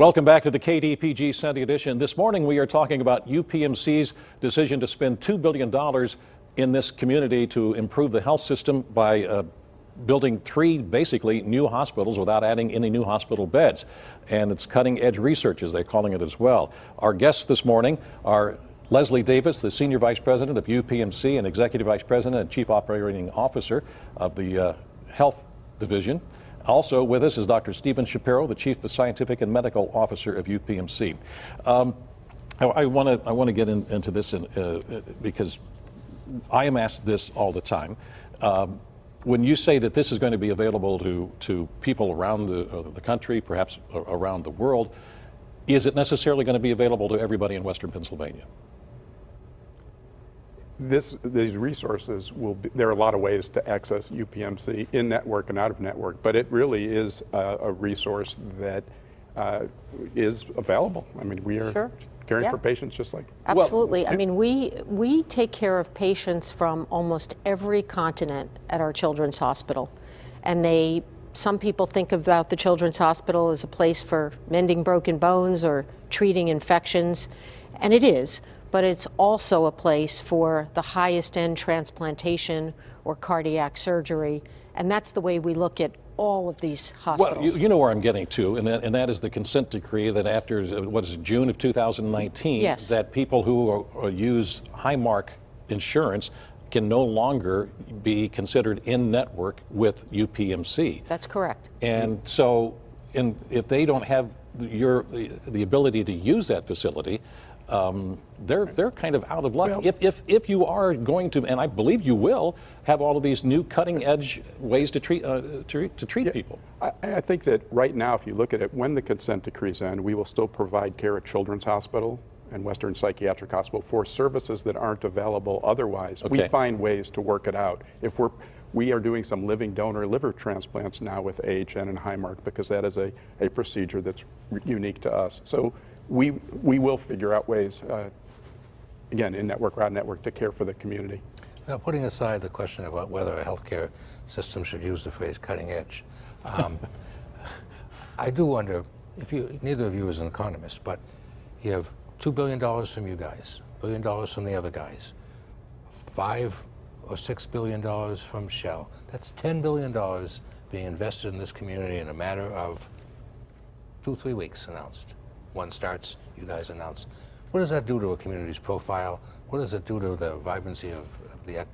Welcome back to the KDPG Sunday edition. This morning we are talking about UPMC's decision to spend $2 billion in this community to improve the health system by building 3 basically new hospitals without adding any new hospital beds. And it's cutting edge research, as they're calling it as well. Our guests this morning are Leslie Davis, the Senior Vice President of UPMC and Executive Vice President and Chief Operating Officer of the Health Division. Also with us is Dr. Stephen Shapiro, the Chief Scientific and Medical Officer of UPMC. I want to get into this because I am asked this all the time. When you say that this is going to be available to people around the country, perhaps around the world, is it necessarily going to be available to everybody in Western Pennsylvania? These resources there are a lot of ways to access UPMC in network and out of network, but it really is a resource that is available. I mean, we are caring for patients just like. Absolutely. I mean, we take care of patients from almost every continent at our children's hospital, and some people think about the children's hospital as a place for mending broken bones or treating infections, and it is. But it's also a place for the highest end transplantation or cardiac surgery. And that's the way we look at all of these hospitals. Well, you know where I'm getting to, and that is the consent decree that after, what is it, June of 2019, yes, that people who use Highmark insurance can no longer be considered in network with UPMC. That's correct. And so if they don't have the ability to use that facility, they're kind of out of luck. Well, if you are going to, and I believe you will, have all of these new cutting edge ways to treat people. I think that right now, if you look at it, when the consent decrees end, we will still provide care at Children's Hospital and Western Psychiatric Hospital for services that aren't available otherwise. Okay. We find ways to work it out. We are doing some living donor liver transplants now with AHN and Highmark because that is a procedure that's unique to us. So we will figure out ways, again, in network or out network, to care for the community. Now, putting aside the question about whether a healthcare system should use the phrase cutting edge, I do wonder if neither of you is an economist, but you have $2 billion from you guys, $1 billion from the other guys, $5 or $6 billion from Shell. That's $10 billion being invested in this community in a matter of 2-3 weeks announced. One starts, you guys announce. What does that do to a community's profile? What does it do to the vibrancy of the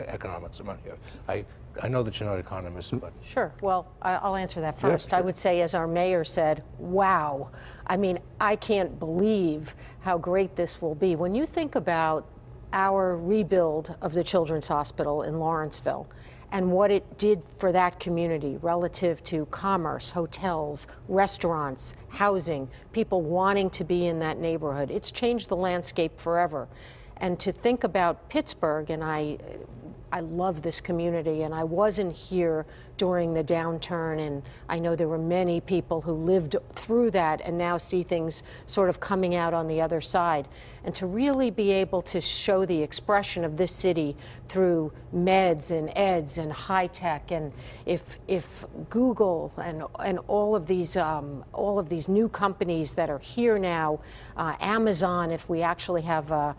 economics around here? I know that you're not economists, but... Sure. Well, I'll answer that first. Yeah, sure. I would say, as our mayor said, wow. I mean, I can't believe how great this will be. When you think about our rebuild of the Children's Hospital in Lawrenceville and what it did for that community relative to commerce, hotels, restaurants, housing, people wanting to be in that neighborhood, it's changed the landscape forever. And to think about Pittsburgh, and I love this community, and I wasn't here during the downturn, and I know there were many people who lived through that and now see things sort of coming out on the other side. And to really be able to show the expression of this city through meds and eds and high tech, and if Google and all of these new companies that are here now, Amazon, if we actually have a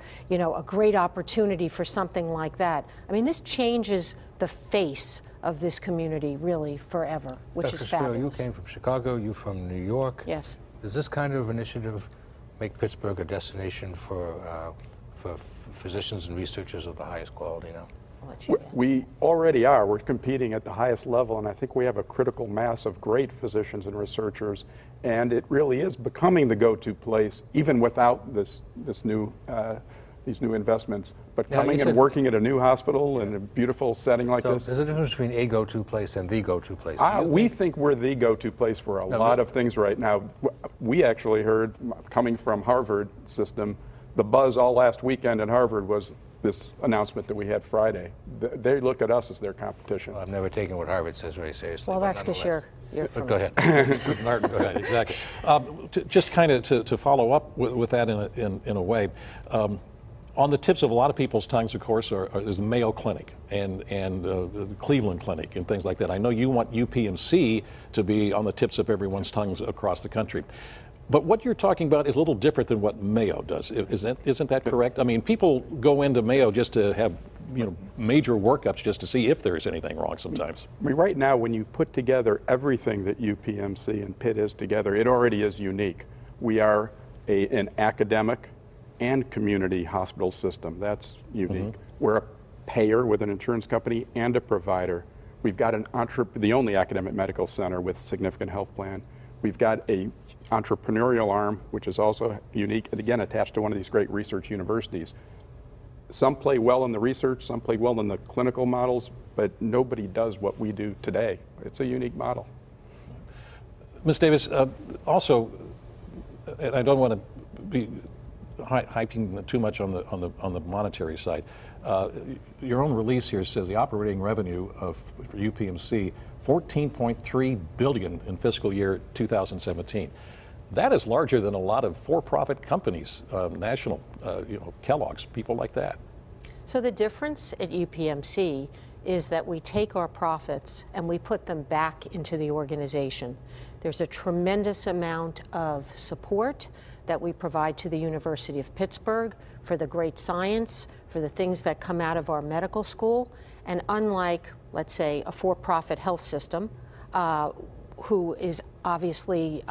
great opportunity for something like that. I mean, this changes the face of this community really forever, which is fabulous. You came from Chicago, you from New York. Yes. Does this kind of initiative make Pittsburgh a destination for physicians and researchers of the highest quality now? We already are. We're competing at the highest level, and I think we have a critical mass of great physicians and researchers, and it really is becoming the go-to place, even without these new investments. But now, coming and working at a new hospital in a beautiful setting like this. There's a difference between a go-to place and the go-to place. We think we're the go-to place for a lot of things right now. We actually heard, coming from Harvard system, the buzz all last weekend at Harvard was this announcement that we had Friday. They look at us as their competition. Well, I've never taken what Harvard says very seriously. Well, that's because you're from... Go ahead. Go ahead, exactly. Just kind of to follow up with that in a way, on the tips of a lot of people's tongues, of course, is the Mayo Clinic and the Cleveland Clinic and things like that. I know you want UPMC to be on the tips of everyone's tongues across the country. But what you're talking about is a little different than what Mayo does. Isn't that correct? I mean, people go into Mayo just to have, major workups just to see if there's anything wrong sometimes. I mean, right now, when you put together everything that UPMC and Pitt is together, it already is unique. We are an academic and community hospital system. That's unique. We're a payer with an insurance company and a provider. We've got the only academic medical center with a significant health plan. We've got a entrepreneurial arm, which is also unique, and again, attached to one of these great research universities. Some play well in the research, some play well in the clinical models, but nobody does what we do today. It's a unique model. Ms. Davis, also, and I don't want to be hyping too much on the monetary side. Your own release here says the operating revenue for UPMC, $14.3 billion in fiscal year 2017. That is larger than a lot of for-profit companies, national, Kellogg's, people like that. So the difference at UPMC is that we take our profits and we put them back into the organization. There's a tremendous amount of support that we provide to the University of Pittsburgh for the great science, for the things that come out of our medical school. And unlike, let's say, a for-profit health system, who is obviously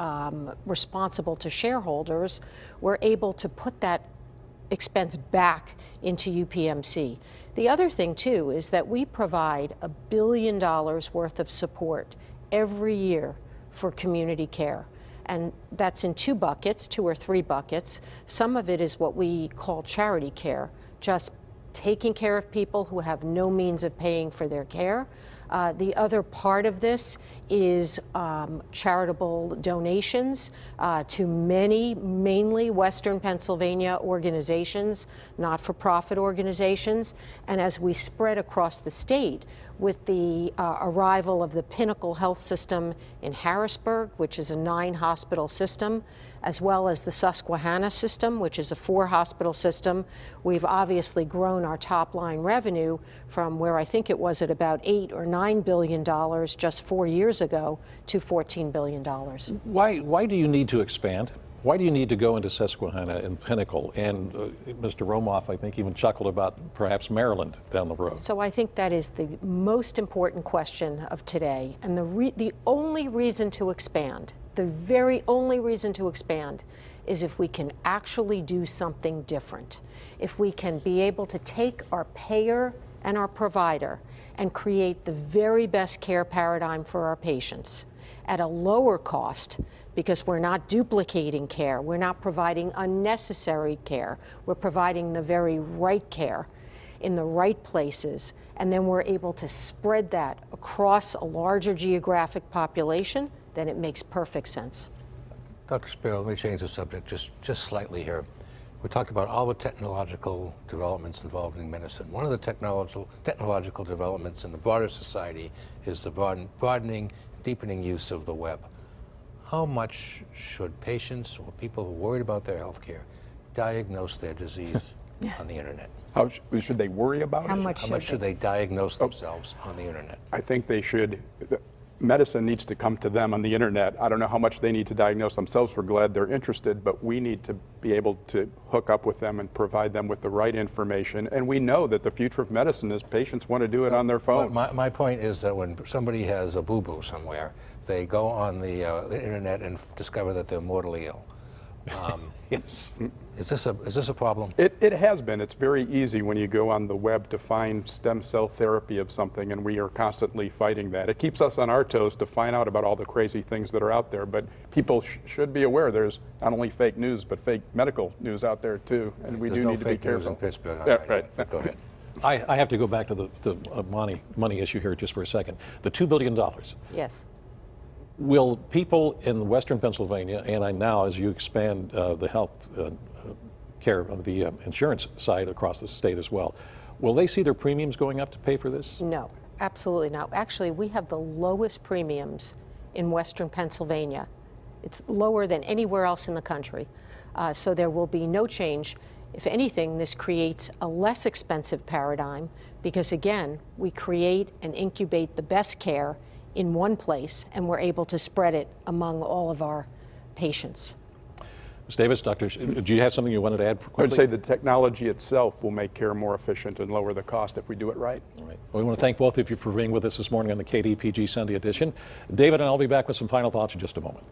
responsible to shareholders, we're able to put that expense back into UPMC. The other thing, too, is that we provide $1 billion worth of support every year for community care. And that's in two or three buckets. Some of it is what we call charity care, just taking care of people who have no means of paying for their care. The other part of this is charitable donations to many, mainly Western Pennsylvania organizations, not-for-profit organizations. And as we spread across the state, with the arrival of the Pinnacle Health System in Harrisburg, which is a 9-hospital system, as well as the Susquehanna system, which is a 4-hospital system, we've obviously grown our top-line revenue from where I think it was at about $8 or $9 billion just 4 years ago to $14 billion. Why do you need to expand? Why do you need to go into Susquehanna and Pinnacle? And Mr. Romoff, I think, even chuckled about perhaps Maryland down the road. So I think that is the most important question of today. And the only reason to expand, the very only reason to expand, is if we can actually do something different. If we can be able to take our payer and our provider and create the very best care paradigm for our patients at a lower cost, because we're not duplicating care, we're not providing unnecessary care, we're providing the very right care in the right places, and then we're able to spread that across a larger geographic population, then it makes perfect sense. Dr. Spiro, let me change the subject just slightly here. We talked about all the technological developments involved in medicine. One of the technological developments in the broader society is the broadening, deepening use of the web. How much should patients or people who are worried about their health care diagnose their disease on the internet? How should they worry about it? How much should they diagnose themselves on the internet? I think they should. Medicine needs to come to them on the internet. I don't know how much they need to diagnose themselves. We're glad they're interested, but we need to be able to hook up with them and provide them with the right information. And we know that the future of medicine is patients want to do it on their phone. My point is that when somebody has a boo-boo somewhere, they go on the internet and discover that they're mortally ill. Yes. Is this a problem? It has been. It's very easy when you go on the web to find stem cell therapy of something, and we are constantly fighting that. It keeps us on our toes to find out about all the crazy things that are out there, but people should be aware there's not only fake news, but fake medical news out there too, and we do need to be careful. There's no fake news in Pittsburgh. Yeah, right. Go ahead. I have to go back to the money issue here just for a second. The $2 billion. Yes. Will people in Western Pennsylvania, and now as you expand the health care of the insurance side across the state as well, will they see their premiums going up to pay for this? No, absolutely not. Actually, we have the lowest premiums in Western Pennsylvania. It's lower than anywhere else in the country. So there will be no change. If anything, this creates a less expensive paradigm because, again, we create and incubate the best care in one place, and we're able to spread it among all of our patients. Ms. Davis, Dr. Do you have something you wanted to add quickly? I would say the technology itself will make care more efficient and lower the cost if we do it right. All right. Well, we want to thank both of you for being with us this morning on the KDPG Sunday edition. David and I'll be back with some final thoughts in just a moment.